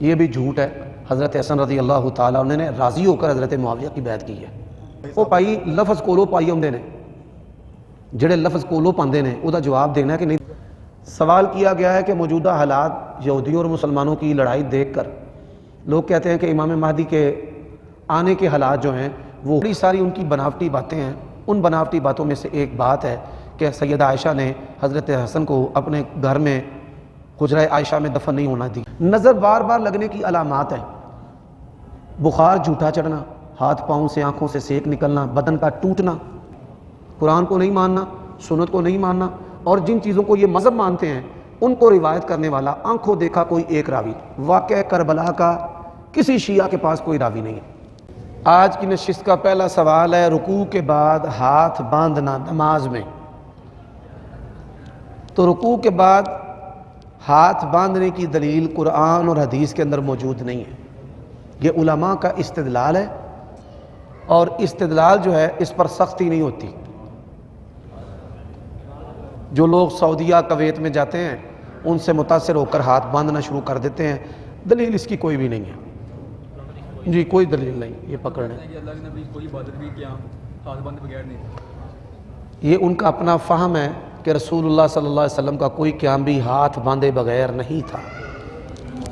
یہ بھی جھوٹ ہے۔ حضرت حسن رضی اللہ تعالیٰ عنہ نے راضی ہو کر حضرت معاویہ کی بیعت کی ہے۔ وہ پائی لفظ کولو پائی ہوندے نے، جڑے لفظ کولو پاندے نے وہ دا جواب دینا ہے کہ نہیں۔ سوال کیا گیا ہے کہ موجودہ حالات یہودیوں اور مسلمانوں کی لڑائی دیکھ کر لوگ کہتے ہیں کہ امام مہدی کے آنے کے حالات جو ہیں وہ بڑی ساری ان کی بناوٹی باتیں ہیں۔ ان بناوٹی باتوں میں سے ایک بات ہے کہ سیدہ عائشہ نے حضرت حسن کو اپنے گھر میں حجرہ عائشہ میں دفن نہیں ہونا دی۔ نظر بار بار لگنے کی علامات ہیں، بخار جھوٹا چڑھنا، ہاتھ پاؤں سے آنکھوں سے سیک نکلنا، بدن کا ٹوٹنا، قرآن کو نہیں ماننا، سنت کو نہیں ماننا، اور جن چیزوں کو یہ مذہب مانتے ہیں ان کو روایت کرنے والا آنکھوں دیکھا کوئی ایک راوی، واقعہ کربلا کا کسی شیعہ کے پاس کوئی راوی نہیں ہے۔ آج کی نشست کا پہلا سوال ہے رکوع کے بعد ہاتھ باندھنا نماز میں۔ تو رکوع کے بعد ہاتھ باندھنے کی دلیل قرآن اور حدیث کے اندر موجود نہیں ہے، یہ علماء کا استدلال ہے، اور استدلال جو ہے اس پر سختی نہیں ہوتی۔ جو لوگ سعودیہ کویت میں جاتے ہیں ان سے متاثر ہو کر ہاتھ باندھنا شروع کر دیتے ہیں، دلیل اس کی کوئی بھی نہیں ہے جی، کوئی دلیل نہیں یہ پکڑنے۔ اللہ کے نبی کوئی عبادت بھی کیا ہاتھ بندے بغیر نہیں، یہ ان کا اپنا فہم ہے کہ رسول اللہ صلی اللہ علیہ وسلم کا کوئی قیام بھی ہاتھ باندھے بغیر نہیں تھا،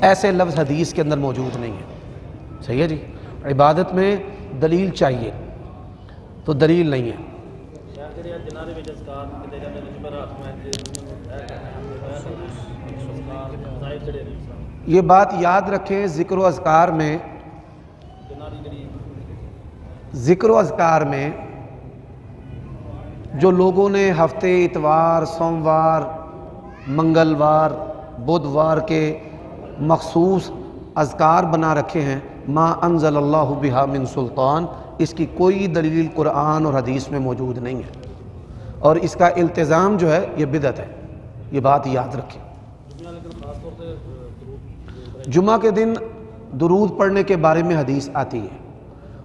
ایسے لفظ حدیث کے اندر موجود نہیں ہے۔ صحیح ہے جی، عبادت میں دلیل چاہیے، تو دلیل نہیں ہے۔ یہ بات یاد رکھیں، ذکر و اذکار میں جو لوگوں نے ہفتے اتوار، سوموار، منگلوار، بدھوار کے مخصوص اذکار بنا رکھے ہیں، ما انزل اللہ بہا من سلطان، اس کی کوئی دلیل قرآن اور حدیث میں موجود نہیں ہے، اور اس کا التزام جو ہے یہ بدعت ہے، یہ بات یاد رکھیں۔ جمعہ کے دن درود پڑھنے کے بارے میں حدیث آتی ہے،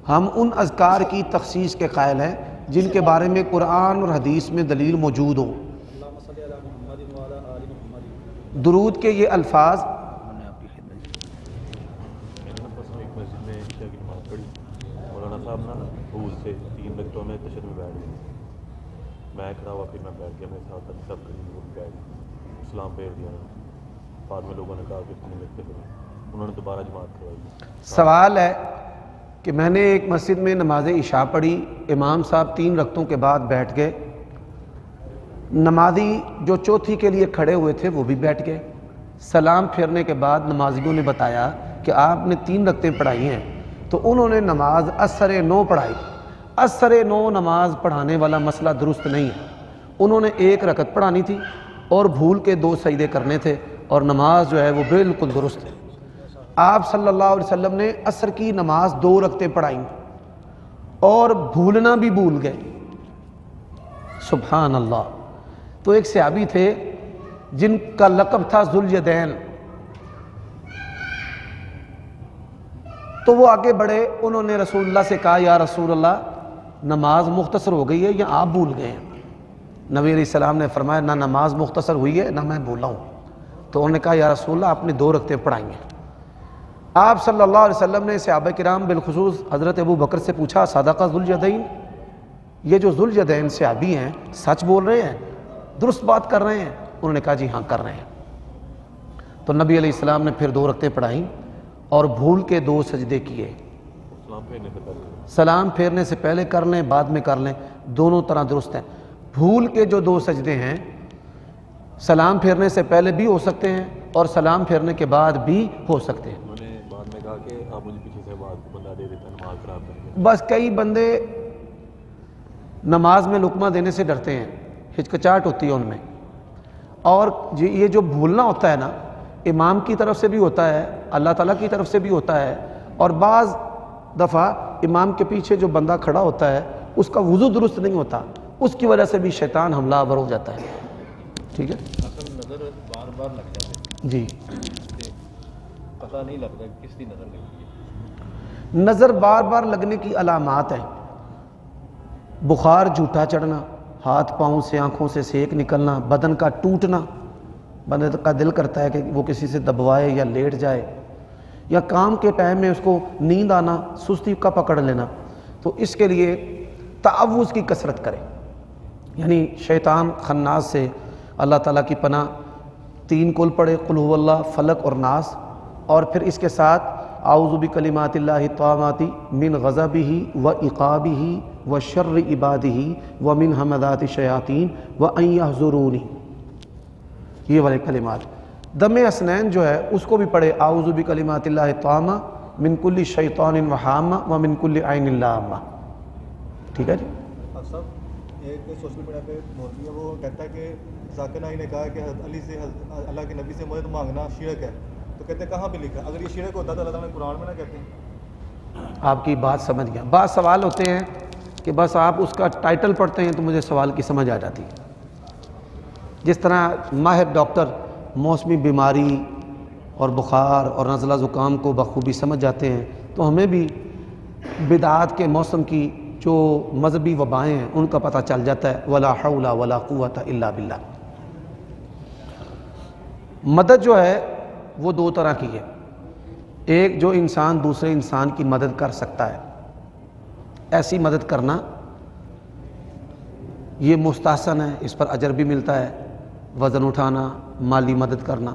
ہم ان اذکار کی تخصیص کے قائل ہیں جن کے بارے میں قرآن اور حدیث میں دلیل موجود ہو۔ درود کے یہ الفاظ مولانا صاحب نا بھول سے 3 رکعتوں میں تشہد میں بیٹھ گئے، میں کھڑا ہوا، پھر میں بیٹھ گیا، میرے ساتھ سب قریب بیٹھ گئے، اسلام پھیر دیا، بعد میں لوگوں نے کہا کہ 3 رکعتیں پڑھی، انہوں نے دوبارہ جماعت کروائی۔ سوال ہے کہ میں نے ایک مسجد میں نماز عشاء پڑھی، امام صاحب 3 رکعتوں کے بعد بیٹھ گئے، نمازی جو چوتھی کے لیے کھڑے ہوئے تھے وہ بھی بیٹھ گئے، سلام پھیرنے کے بعد نمازیوں نے بتایا کہ آپ نے 3 رکعتیں پڑھائی ہیں، تو انہوں نے نماز اثر 9 پڑھائی۔ اثر 9 نماز پڑھانے والا مسئلہ درست نہیں ہے، انہوں نے 1 رکعت پڑھانی تھی اور بھول کے 2 سجدے کرنے تھے، اور نماز جو ہے وہ بالکل درست ہے۔ آپ صلی اللہ علیہ وسلم نے عصر کی نماز 2 رکعتیں پڑھائیں اور بھولنا بھی بھول گئے، سبحان اللہ۔ تو ایک صحابی تھے جن کا لقب تھا ذوالیدین، تو وہ آگے بڑھے، انہوں نے رسول اللہ سے کہا یا رسول اللہ نماز مختصر ہو گئی ہے یا آپ بھول گئے ہیں؟ نبی علیہ السلام نے فرمایا نہ نماز مختصر ہوئی ہے نہ میں بھولا ہوں۔ تو انہوں نے کہا یا رسول اللہ آپ نے 2 رکعتیں پڑھائی ہیں۔ آپ صلی اللہ علیہ وسلم نے صحابہ کرام بالخصوص حضرت ابو بکر سے پوچھا صدق ذوالیدین، یہ جو ذوالیدین صحابی ہیں سچ بول رہے ہیں، درست بات کر رہے ہیں؟ انہوں نے کہا جی ہاں کر رہے ہیں۔ تو نبی علیہ السلام نے پھر 2 رکعتیں پڑھائیں اور بھول کے 2 سجدے کیے۔ سلام پھیرنے سے پہلے کر لیں، بعد میں کر لیں، دونوں طرح درست ہیں۔ بھول کے جو 2 سجدے ہیں سلام پھیرنے سے پہلے بھی ہو سکتے ہیں اور سلام پھیرنے کے بعد بھی ہو سکتے ہیں۔ انہوں نے بعد میں کہا کہ آپ مجھے پیچھے سے بندہ دے دیتا، نماز خراب کر کے۔ بس کئی بندے نماز میں لقمہ دینے سے ڈرتے ہیں، ہچکچاہٹ ہوتی ہے ان میں، اور یہ جو بھولنا ہوتا ہے نا امام کی طرف سے بھی ہوتا ہے، اللہ تعالیٰ کی طرف سے بھی ہوتا ہے، اور بعض دفعہ امام کے پیچھے جو بندہ کھڑا ہوتا ہے اس کا وضو درست نہیں ہوتا، اس کی وجہ سے بھی شیطان حملہ آور ہو جاتا ہے۔ ٹھیک ہے نظر بار بار لگ جاتے جی، پتہ نہیں لگتا کس کی نظر لگی ہے۔ نظر بار بار لگنے کی علامات ہیں، بخار جھوٹا چڑھنا، ہاتھ پاؤں سے آنکھوں سے سیک نکلنا، بدن کا ٹوٹنا، بندے کا دل کرتا ہے کہ وہ کسی سے دبوائے یا لیٹ جائے، یا کام کے ٹائم میں اس کو نیند آنا، سستی کا پکڑ لینا، تو اس کے لیے تعوذ کی کثرت کرے، یعنی شیطان خناس سے اللہ تعالیٰ کی پناہ 3 کل پڑھے، قل هو اللہ، فلق اور ناس، اور پھر اس کے ساتھ اعوذ بکلمات اللہ التامات من غضبہ وعقابہ وشر عبادہ ومن ہمزات الشیاطین وان یحضرونی، یہ والے کلمات۔ دم اسنین جو ہے اس کو بھی پڑھے، اعوذ بکلمات اللہ التامہ من کل شیطان وہامہ ومن کل عین لامہ، ٹھیک ہے جی۔ صاحب ایک سوشل میڈیا پہ مولوی ہے، وہ کہتا ہے کہ ذاکر نائی نے کہا کہ حضرت علی سے اللہ کے نبی سے مدد مانگنا شرک ہے، تو کہتے ہیں کہاں پہ لکھا؟ اگر یہ شرک ہوتا تو اللہ تعالیٰ نے قرآن میں نہ کہتے ہیں؟ آپ کی بات سمجھ گیا۔ بعض سوال ہوتے ہیں کہ بس آپ اس کا ٹائٹل پڑھتے ہیں تو مجھے سوال کی سمجھ آ جاتی ہے، جس طرح ماہر ڈاکٹر موسمی بیماری اور بخار اور نزلہ زکام کو بخوبی سمجھ جاتے ہیں، تو ہمیں بھی بدعات کے موسم کی جو مذہبی وبائیں ہیں ان کا پتہ چل جاتا ہے۔ ولا حول ولا قوت الا باللہ۔ مدد جو ہے وہ 2 طرح کی ہے، ایک جو انسان دوسرے انسان کی مدد کر سکتا ہے، ایسی مدد کرنا یہ مستحسن ہے، اس پر اجر بھی ملتا ہے، وزن اٹھانا، مالی مدد کرنا۔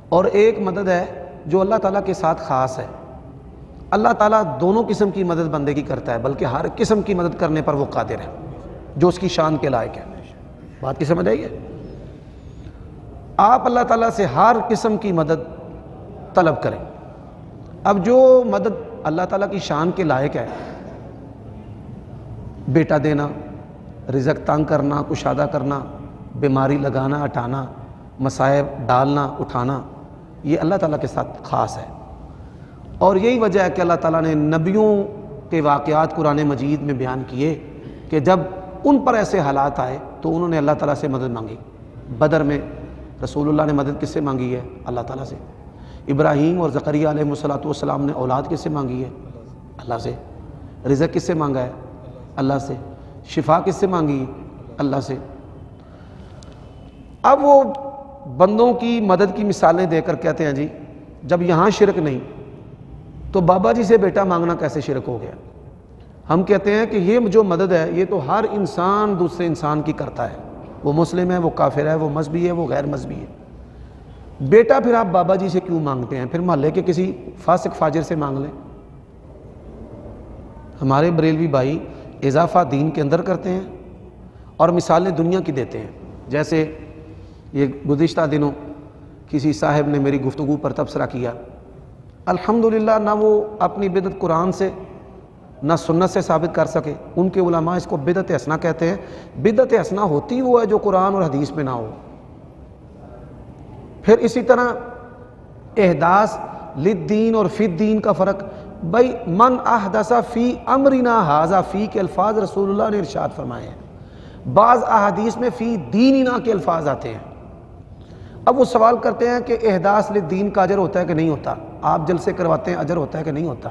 اور ایک مدد ہے جو اللہ تعالیٰ کے ساتھ خاص ہے، اللہ تعالیٰ دونوں قسم کی مدد بندے کی کرتا ہے، بلکہ ہر قسم کی مدد کرنے پر وہ قادر ہے جو اس کی شان کے لائق ہے۔ بات کی سمجھ آئی ہے؟ آپ اللہ تعالیٰ سے ہر قسم کی مدد طلب کریں۔ اب جو مدد اللہ تعالیٰ کی شان کے لائق ہے، بیٹا دینا، رزق تنگ کرنا، کشادہ کرنا، بیماری لگانا ہٹانا، مصائب ڈالنا اٹھانا، یہ اللہ تعالیٰ کے ساتھ خاص ہے۔ اور یہی وجہ ہے کہ اللہ تعالیٰ نے نبیوں کے واقعات قرآن مجید میں بیان کیے کہ جب ان پر ایسے حالات آئے تو انہوں نے اللہ تعالیٰ سے مدد مانگی۔ بدر میں رسول اللہ نے مدد کس سے مانگی ہے؟ اللہ تعالیٰ سے۔ ابراہیم اور زکریا علیہ السلام نے اولاد کس سے مانگی ہے؟ اللہ سے۔ رزق کس سے مانگا ہے؟ اللہ سے۔ شفا کس سے مانگی ہے؟ اللہ سے۔ اب وہ بندوں کی مدد کی مثالیں دے کر کہتے ہیں جی جب یہاں شرک نہیں تو بابا جی سے بیٹا مانگنا کیسے شرک ہو گیا؟ ہم کہتے ہیں کہ یہ جو مدد ہے یہ تو ہر انسان دوسرے انسان کی کرتا ہے، وہ مسلم ہے، وہ کافر ہے، وہ مذہبی ہے، وہ غیر مذہبی ہے۔ بیٹا پھر آپ بابا جی سے کیوں مانگتے ہیں؟ پھر محلے کے کسی فاسق فاجر سے مانگ لیں۔ ہمارے بریلوی بھائی اضافہ دین کے اندر کرتے ہیں اور مثالیں دنیا کی دیتے ہیں۔ جیسے یہ گزشتہ دنوں کسی صاحب نے میری گفتگو پر تبصرہ کیا، الحمدللہ نہ وہ اپنی بدعت قرآن سے نہ سنت سے ثابت کر سکے۔ ان کے علماء اس کو بدعت حسنہ کہتے ہیں۔ بدعت حسنہ ہوتی وہ ہے جو قرآن اور حدیث میں نہ ہو۔ پھر اسی طرح احداث للدین اور فی الدین کا فرق، بھائی من احدث فی امرنا ھذا فی کے الفاظ رسول اللہ نے ارشاد فرمائے ہیں، بعض احادیث میں فی دیننا کے الفاظ آتے ہیں۔ اب وہ سوال کرتے ہیں کہ احداث للدین کا اجر ہوتا ہے کہ نہیں ہوتا؟ آپ جلسے کرواتے ہیں، اجر ہوتا ہے کہ نہیں ہوتا؟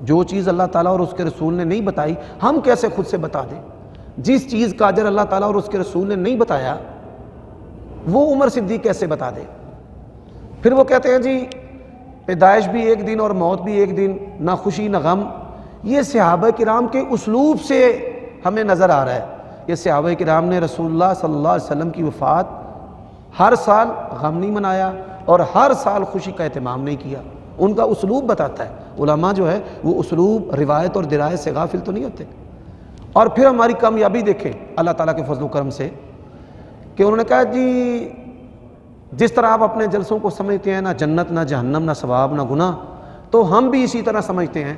جو چیز اللہ تعالیٰ اور اس کے رسول نے نہیں بتائی ہم کیسے خود سے بتا دیں؟ جس چیز کا اجر اللہ تعالیٰ اور اس کے رسول نے نہیں بتایا وہ عمر صدیق کیسے بتا دے؟ پھر وہ کہتے ہیں جی پیدائش بھی ایک دن اور موت بھی ایک دن، نہ خوشی نہ غم۔ یہ صحابہ کرام کے اسلوب سے ہمیں نظر آ رہا ہے۔ یہ صحابہ کرام نے رسول اللہ صلی اللہ علیہ وسلم کی وفات ہر سال غم نہیں منایا اور ہر سال خوشی کا اہتمام نہیں کیا۔ ان کا اسلوب بتاتا ہے۔ علماء جو ہے وہ اسلوب، روایت اور درایت سے غافل تو نہیں ہوتے۔ اور پھر ہماری کامیابی دیکھیں اللہ تعالیٰ کے فضل و کرم سے کہ انہوں نے کہا جی جس طرح آپ اپنے جلسوں کو سمجھتے ہیں نہ جنت نہ جہنم نہ ثواب نہ گناہ، تو ہم بھی اسی طرح سمجھتے ہیں۔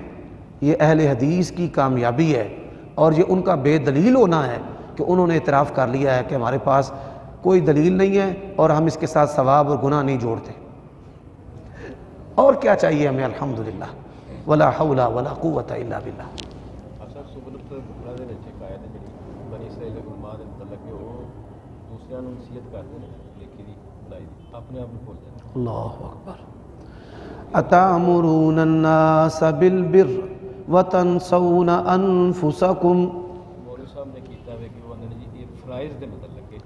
یہ اہل حدیث کی کامیابی ہے اور یہ ان کا بے دلیل ہونا ہے کہ انہوں نے اعتراف کر لیا ہے کہ ہمارے پاس کوئی دلیل نہیں ہے اور ہم اس کے ساتھ ثواب اور گناہ نہیں جوڑتے۔ اور کیا چاہیے ہمیں؟ الحمدللہ ولا حول ولا قوت الا باللہ۔ اصل سبلت بڑا دے وچ ایک آیت ہے جڑی بنی اسرائیل دے علماء دے متعلق کہ وہ دوسروں نوں نصیحت کرتے ہیں لیکن دی بھلائی دی، اپنے آپ کو بھول جاتے ہیں۔ اللہ اکبر۔ اتامرون الناس بالبر وتنسون انفسکم۔ مولوی صاحب نے کیتا ہے کہ وہ اندر جی یہ فرائض دے متعلق ہے،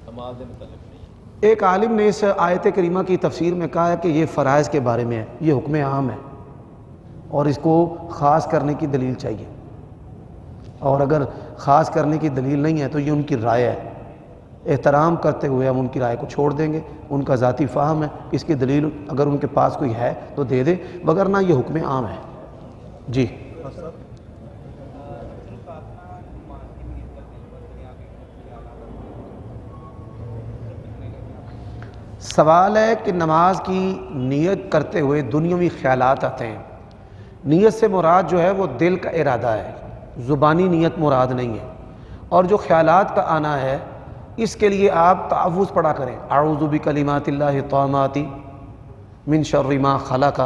اعمال دے متعلق نہیں۔ ایک عالم نے اس آیت کریمہ کی تفسیر میں کہا ہے کہ یہ فرائض کے بارے میں ہے، یہ حکم عام ہے اور اس کو خاص کرنے کی دلیل چاہیے، اور اگر خاص کرنے کی دلیل نہیں ہے تو یہ ان کی رائے ہے، احترام کرتے ہوئے ہم ان کی رائے کو چھوڑ دیں گے، ان کا ذاتی فہم ہے، اس کی دلیل اگر ان کے پاس کوئی ہے تو دے دے، وگرنہ یہ حکم عام ہے۔ جی سوال ہے کہ نماز کی نیت کرتے ہوئے دنیاوی خیالات آتے ہیں، نیت سے مراد جو ہے وہ دل کا ارادہ ہے، زبانی نیت مراد نہیں ہے، اور جو خیالات کا آنا ہے اس کے لیے آپ تعوذ پڑھا کریں، اعوذ بکلمات اللہ التامات من شر ما خلق،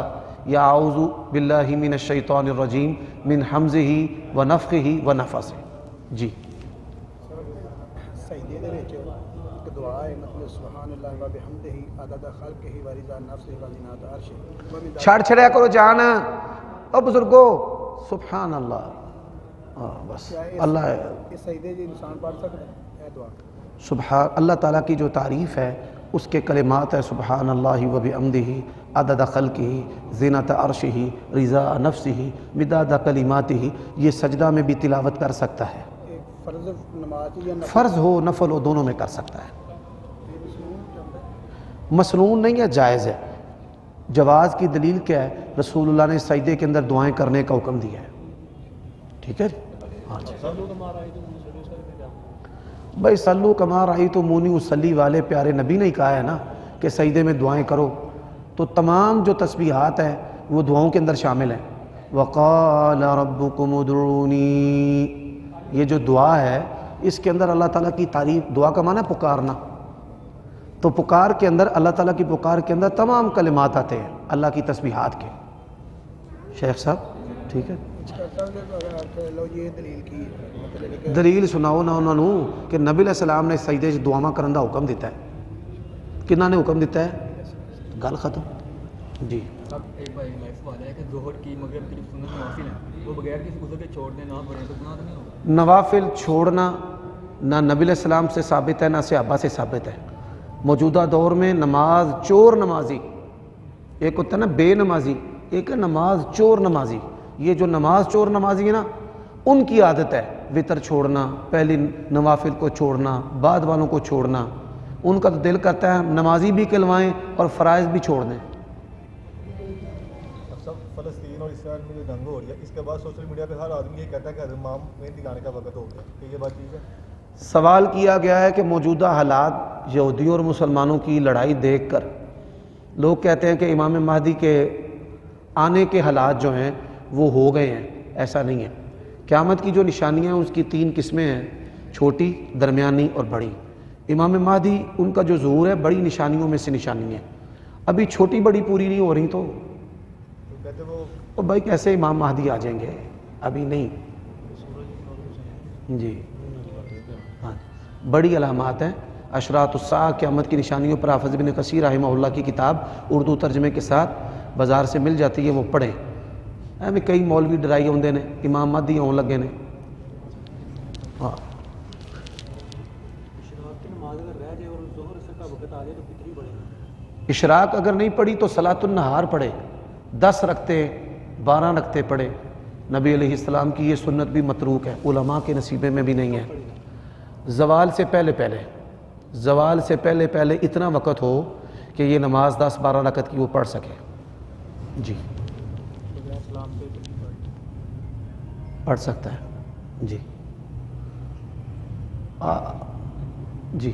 یا اعوذ باللہ من الشیطان الرجیم من حمزہ ونفخہ ونفثہ۔ جی سجدے دے وچ ایک دعا ہے، مطلب سبحان اللہ و بحمدہ عدد خلقہ و رضا نفسہ و زنات عرشہ۔ چھڑ چھڑیا کرو جان او بزرگو، سبحان اللہ، بس اللہ ہے، اس سجدے جی انسان پڑھ سکتا ہے دعا؟ سبحان اللہ تعالیٰ کی جو تعریف ہے اس کے کلمات ہے سبحان اللہ و بحمدہ عدد خلقہ زینت عرشہ رضا نفسہ مداد کلماتہ، یہ سجدہ میں بھی تلاوت کر سکتا ہے، ایک فرض نماز یا نفل؟ فرض ہو نفل ہو دونوں میں کر سکتا ہے، مسنون نہیں ہے، جائز ہے۔ جواز کی دلیل کیا ہے؟ رسول اللہ نے سجدے کے اندر دعائیں کرنے کا حکم دیا ہے، ٹھیک ہے ہاں جی۔ بھائی صلو کما رأیتمونی اصلی والے پیارے نبی نے کہا ہے نا کہ سجدے میں دعائیں کرو، تو تمام جو تسبیحات ہیں وہ دعاؤں کے اندر شامل ہیں۔ وقال ربکم ادعونی، یہ جو دعا ہے اس کے اندر اللہ تعالیٰ کی تعریف، دعا کا معنی ہے پکارنا، تو پکار کے اندر اللہ تعالیٰ کی پکار کے اندر تمام کلمات آتے ہیں اللہ کی تسبیحات کے۔ شیخ صاحب ٹھیک ہے، لو یہ دلیل کی مطلب کہ دلیل سناؤ نا انہوں نے کہ نبی علیہ السلام نے سجدے چ دعاواں کرن دا حکم دیتا ہے، کنہاں نے حکم دیتا ہے؟ گل ختم۔ جی اب ایک بار لائف سوال ہے کہ ظہر کی مغرب کی جو سنت نوافل ہیں وہ بغیر کسی عذر کے چھوڑ دیں نہ پڑھیں تو گناہ تو نہیں ہوگا؟ نوافل چھوڑنا نہ نبی علیہ السلام سے ثابت ہے نہ صحابہ سے ثابت ہے۔ موجودہ دور میں نماز چور نمازی، ایک ہوتا ہے نا بے نمازی، ایک ہے نماز چور نمازی، یہ جو نماز چور نمازی ہے نا ان کی عادت ہے وطر چھوڑنا، پہلی نوافل کو چھوڑنا، بعد والوں کو چھوڑنا، ان کا تو دل کرتا ہے نمازی بھی کہلوائیں اور فرائض بھی چھوڑ دیں۔ سب فلسطین اور اسرائیل میں جو جنگ ہو رہی ہے اس کے بعد سوشل میڈیا پہ ہر آدمی یہ کہتا ہے کہ حضرت امام مہندی لانے کا وقت ہو گیا، کہ یہ بات ٹھیک ہے؟ سوال کیا گیا ہے کہ موجودہ حالات یہودیوں اور مسلمانوں کی لڑائی دیکھ کر لوگ کہتے ہیں کہ امام مہدی کے آنے کے حالات جو ہیں وہ ہو گئے ہیں، ایسا نہیں ہے۔ قیامت کی جو نشانیاں ہیں اس کی 3 قسمیں ہیں، چھوٹی، درمیانی اور بڑی۔ امام مہدی ان کا جو ظہور ہے بڑی نشانیوں میں سے نشانی ہے، ابھی چھوٹی بڑی پوری نہیں ہو رہی تو کہتے وہ بھائی کیسے امام مہدی آ جائیں گے، ابھی نہیں۔ جی ہاں، بڑی علامات ہیں اشراط الساعہ، قیامت کی نشانیوں پر حافظ ابن کثیر رحمہ اللہ کی کتاب اردو ترجمے کے ساتھ بازار سے مل جاتی ہے، وہ پڑھیں۔ ایویں کئی مولوی ڈرائی ہوندے نے امام مہدی آن لگے نے۔ ہاں اشراق اگر نہیں پڑھی تو صلاۃ النہار پڑھے، 10 رکھتے 12 رکھتے پڑھے۔ نبی علیہ السلام کی یہ سنت بھی متروک ہے، علماء کے نصیبے میں بھی نہیں ہے۔ زوال سے پہلے پہلے اتنا وقت ہو کہ یہ نماز 10-12 رکعت کی وہ پڑھ سکے۔ جی پڑھ سکتا ہے۔ جی جی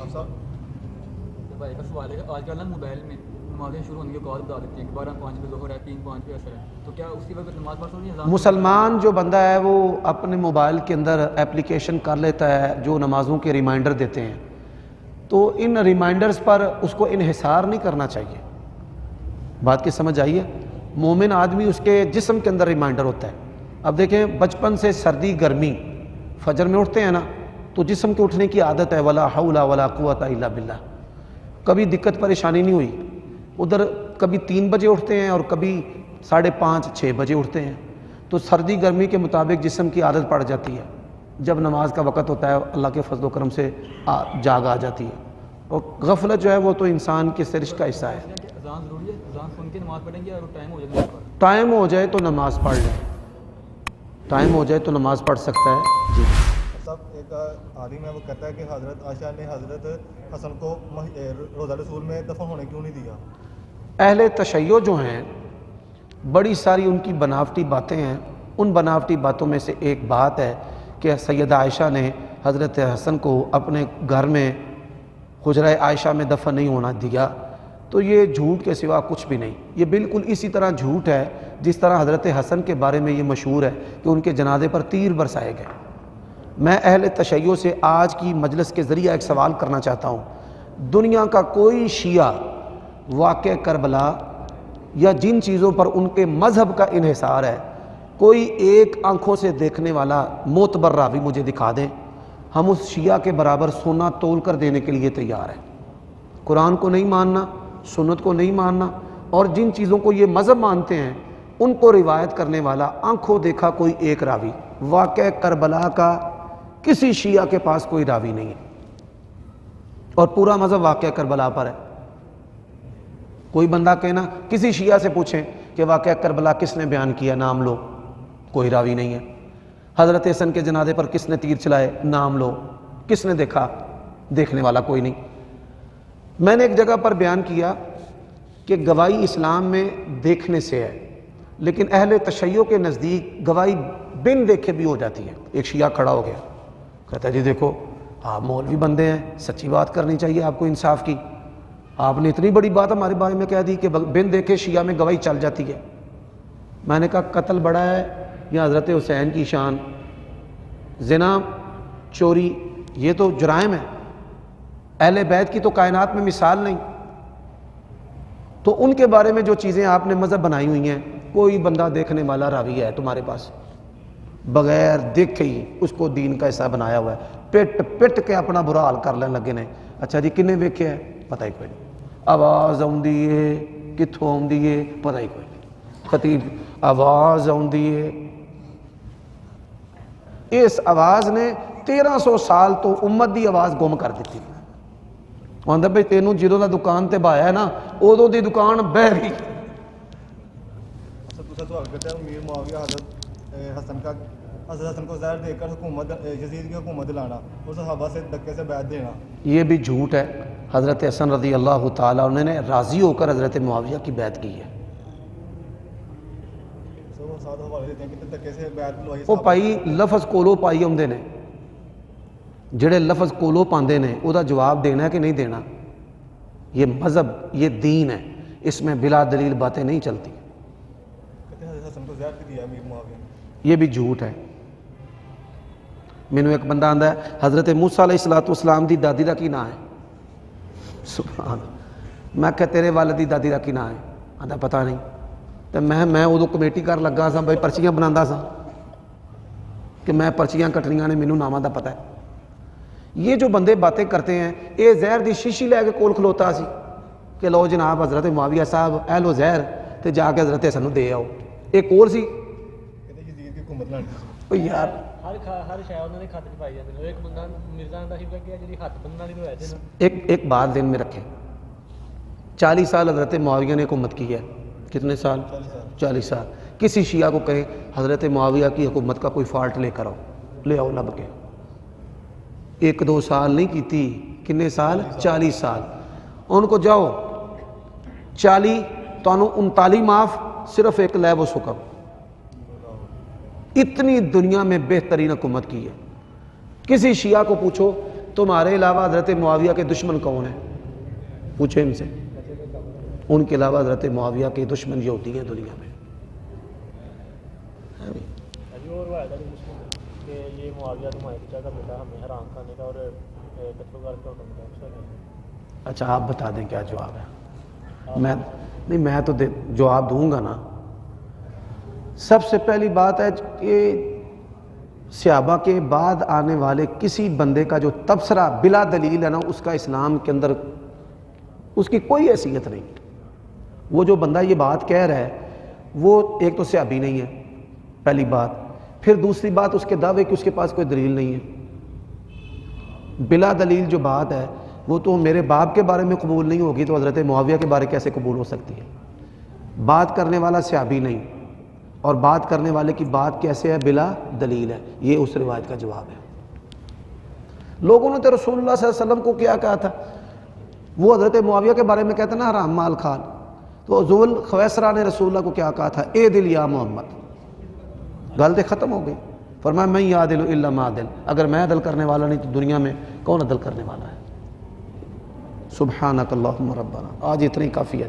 بھائی کا سوال ہے کہ آج کل نا موبائل میں نمازیں شروع ہونے کے بعد بتا دیتی ہیں کہ 12:05 پہ ظہر ہے، 3:05 پہ عصر ہے، تو کیا اسی وقت نماز پڑھ سکتے ہیں؟ مسلمان جو بندہ ہے وہ اپنے موبائل کے اندر اپلیکیشن کر لیتا ہے جو نمازوں کے ریمائنڈر دیتے ہیں، تو ان ریمائنڈرز پر اس کو انحصار نہیں کرنا چاہیے۔ بات کی سمجھ آئیے؟ مومن آدمی اس کے جسم کے اندر ریمائنڈر ہوتا ہے۔ اب دیکھیں بچپن سے سردی گرمی فجر میں اٹھتے ہیں نا تو جسم کے اٹھنے کی عادت ہے، ولا حول ولا قوت الا باللہ، کبھی دقت پریشانی نہیں ہوئی۔ ادھر کبھی 3 بجے اٹھتے ہیں اور کبھی 5:30-6 بجے اٹھتے ہیں، تو سردی گرمی کے مطابق جسم کی عادت پڑ جاتی ہے، جب نماز کا وقت ہوتا ہے اللہ کے فضل و کرم سے جاگ آ جاتی ہے۔ اور غفلت جو ہے وہ تو انسان کے سرشت کا حصہ ہے. اذان ضروری ہے؟ اذان سن کے نماز پڑھیں گے اور ٹائم ہو جائے گا؟ ٹائم ہو جائے تو نماز پڑھ لیں, ٹائم ہو جائے تو نماز پڑھ سکتا ہے. جی صاحب ایک عالم ہے وہ کہتا ہے کہ حضرت عائشہ نے حضرت حسن کو روضہ رسول میں دفن ہونے کیوں نہیں دیا؟ اہل تشیع جو ہیں بڑی ساری ان کی بناوٹی باتیں ہیں. ان بناوٹی باتوں میں سے ایک بات ہے کہ سیدہ عائشہ نے حضرت حسن کو اپنے گھر میں حجرہ عائشہ میں دفن نہیں ہونا دیا. تو یہ جھوٹ کے سوا کچھ بھی نہیں. یہ بالکل اسی طرح جھوٹ ہے جس طرح حضرت حسن کے بارے میں یہ مشہور ہے کہ ان کے جنازے پر تیر برسائے گئے. میں اہل تشیع سے آج کی مجلس کے ذریعہ ایک سوال کرنا چاہتا ہوں. دنیا کا کوئی شیعہ واقع کربلا یا جن چیزوں پر ان کے مذہب کا انحصار ہے, کوئی ایک آنکھوں سے دیکھنے والا معتبر راوی مجھے دکھا دیں, ہم اس شیعہ کے برابر سونا تول کر دینے کے لیے تیار ہیں. قرآن کو نہیں ماننا, سنت کو نہیں ماننا, اور جن چیزوں کو یہ مذہب مانتے ہیں ان کو روایت کرنے والا آنکھوں دیکھا کوئی ایک راوی. واقع کربلا کا کسی شیعہ کے پاس کوئی راوی نہیں ہے, اور پورا مذہب واقع کربلا پر ہے. کوئی بندہ کہنا, کسی شیعہ سے پوچھیں کہ واقعہ کربلا کس نے بیان کیا, نام لو, کوئی راوی نہیں ہے. حضرت حسن کے جنازے پر کس نے تیر چلائے, نام لو, کس نے دیکھا, دیکھنے والا کوئی نہیں. میں نے ایک جگہ پر بیان کیا کہ گواہی اسلام میں دیکھنے سے ہے, لیکن اہل تشیع کے نزدیک گواہی بن دیکھے بھی ہو جاتی ہے. ایک شیعہ کھڑا ہو گیا, کہتا ہے جی دیکھو آپ مولوی بندے ہیں, سچی بات کرنی چاہیے آپ کو, انصاف کی. آپ نے اتنی بڑی بات ہمارے بارے میں کہہ دی کہ بن دیکھے شیعہ میں گواہی چل جاتی ہے. میں نے کہا قتل بڑا ہے یا حضرت حسین کی شان؟ زنا, چوری, یہ تو جرائم ہے. اہل بیت کی تو کائنات میں مثال نہیں. تو ان کے بارے میں جو چیزیں آپ نے مذہب بنائی ہوئی ہیں, کوئی بندہ دیکھنے والا راوی ہے تمہارے پاس, بغیر دیکھے ہی اس کو دین کا حصہ بنایا ہوا ہے, پٹ پٹ کے اپنا برا حال کر لینے لگے نے. اچھا جی کنے ویکھے ہے, پتہ ہی کوئی نہیں. آواز آؤندی ہے, کتھوں آؤندی ہے, پتہ ہی کوئی نہیں. خطیب آواز آؤندی ہے, اس آواز نے 1300 سال تو امت دی آواز گم کر دیتی. آندا بھائی تینوں جدوں دا دکان تے بایا ہے نا, ادوں دی دکان بہ گئی. دوسرا سوال کرتا ہے امیر معاویہ حضرت حسن کو زہر دے کر حکومت یزید کی حکومت دلانا اور صحابہ سے دھکے سے بیعت دینا, یہ بھی جھوٹ ہے. حضرت حسن رضی اللہ تعالیٰ انہوں نے راضی ہو کر حضرت معاویہ کی بیعت کی ہے. وہ ساتھ حوالے دیتے ہیں کہ دھکے سے بیعت لوائی. وہ پائی لفظ کولو پائی آتے ہیں, جڑے لفظ کولو پاندے نے وہ دا جواب دینا ہے کہ نہیں دینا. یہ مذہب, یہ دین ہے, اس میں بلا دلیل باتیں نہیں چلتی. کہتے ہیں حضرت حسن کو زہر بھی دیا امیر معاویہ نے. یہ بھی جھوٹ ہے. مینوں ایک بندہ آندا ہے حضرت موسیٰ علیہ السلام دی دادی دا کی نا ہے. سبحان. میں کہ تیرے والد دی دادی دا کی نا ہے؟ آندا پتہ نہیں. تو میں ادو کمیٹی کر لگا سا, بھائی پرچیاں بنانا سا کہ میں پرچیاں کٹنیاں نے, مینوں ناماں دا پتہ ہے. یہ جو بندے باتیں کرتے ہیں, یہ زہر دی شیشی لے کے کول کھلوتا سی کہ لو جناب حضرت معاویہ صاحب اے لو زہر تے جا کے حضرت حسن نوں دے آؤ. ایک اور سی کہتے ہیں یزید کی حکومت لانی سی. او یار ہر شے انہوں نے خط پائی جاتے. ایک بندہ مرزا دا شیبہ کیا جی ہاتھ بننا نہیں ہوئے تھے. ایک بات ذہن میں رکھیں, 40 سال حضرت معاویہ نے حکومت کی ہے. کتنے سال؟ 40 سال. کسی شیعہ کو کہے حضرت معاویہ کی حکومت کا کوئی فالٹ لے کر آؤ, لے آؤ لب کے. 1-2 سال نہیں کیتی, کتنے سال؟ 40 سال. ان کو جاؤ 40 تو 39 معاف, صرف ایک لیب و سکم. اتنی دنیا میں بہترین حکومت کی ہے. کسی شیعہ کو پوچھو تمہارے علاوہ حضرت معاویہ کے دشمن کون ہیں, پوچھیں ان سے. ان کے علاوہ حضرت معاویہ کے دشمن یہودی ہیں دنیا میں. اور روایت ہے مسلم کہ یہ معاویہ تمہارے بچہ کا بیٹا ہمیں حرام کھانے کا اور قتل کر کے حکم دیا. اچھا آپ بتا دیں کیا جواب ہے. میں تو جواب دوں گا نا. سب سے پہلی بات ہے کہ صحابہ کے بعد آنے والے کسی بندے کا جو تبصرہ بلا دلیل ہے نا, اس کا اسلام کے اندر اس کی کوئی حیثیت نہیں. وہ جو بندہ یہ بات کہہ رہا ہے وہ ایک تو صحابی نہیں ہے, پہلی بات. پھر دوسری بات اس کے دعوے کہ اس کے پاس کوئی دلیل نہیں ہے. بلا دلیل جو بات ہے وہ تو میرے باپ کے بارے میں قبول نہیں ہوگی تو حضرت معاویہ کے بارے کیسے قبول ہو سکتی ہے؟ بات کرنے والا صحابی نہیں، اور بات کرنے والے کی بات کیسے ہے؟ بلا دلیل ہے۔ یہ اس روایت کا جواب ہے۔ لوگوں نے تو رسول اللہ صلی اللہ علیہ وسلم کو کیا کہا تھا؟ وہ حضرت معاویہ کے بارے میں کہتا نا حرام مال خان، تو ذوال خویسرہ نے رسول اللہ کو کیا کہا تھا؟ اے دل یا محمد، غلطی ختم ہو گئی۔ فرمایا من یعدل الا ما عدل، اگر میں عدل کرنے والا نہیں تو دنیا میں کون عدل کرنے والا ہے؟ سبحانک اللہم ربنا۔ آج اتنا ہی کافی ہے۔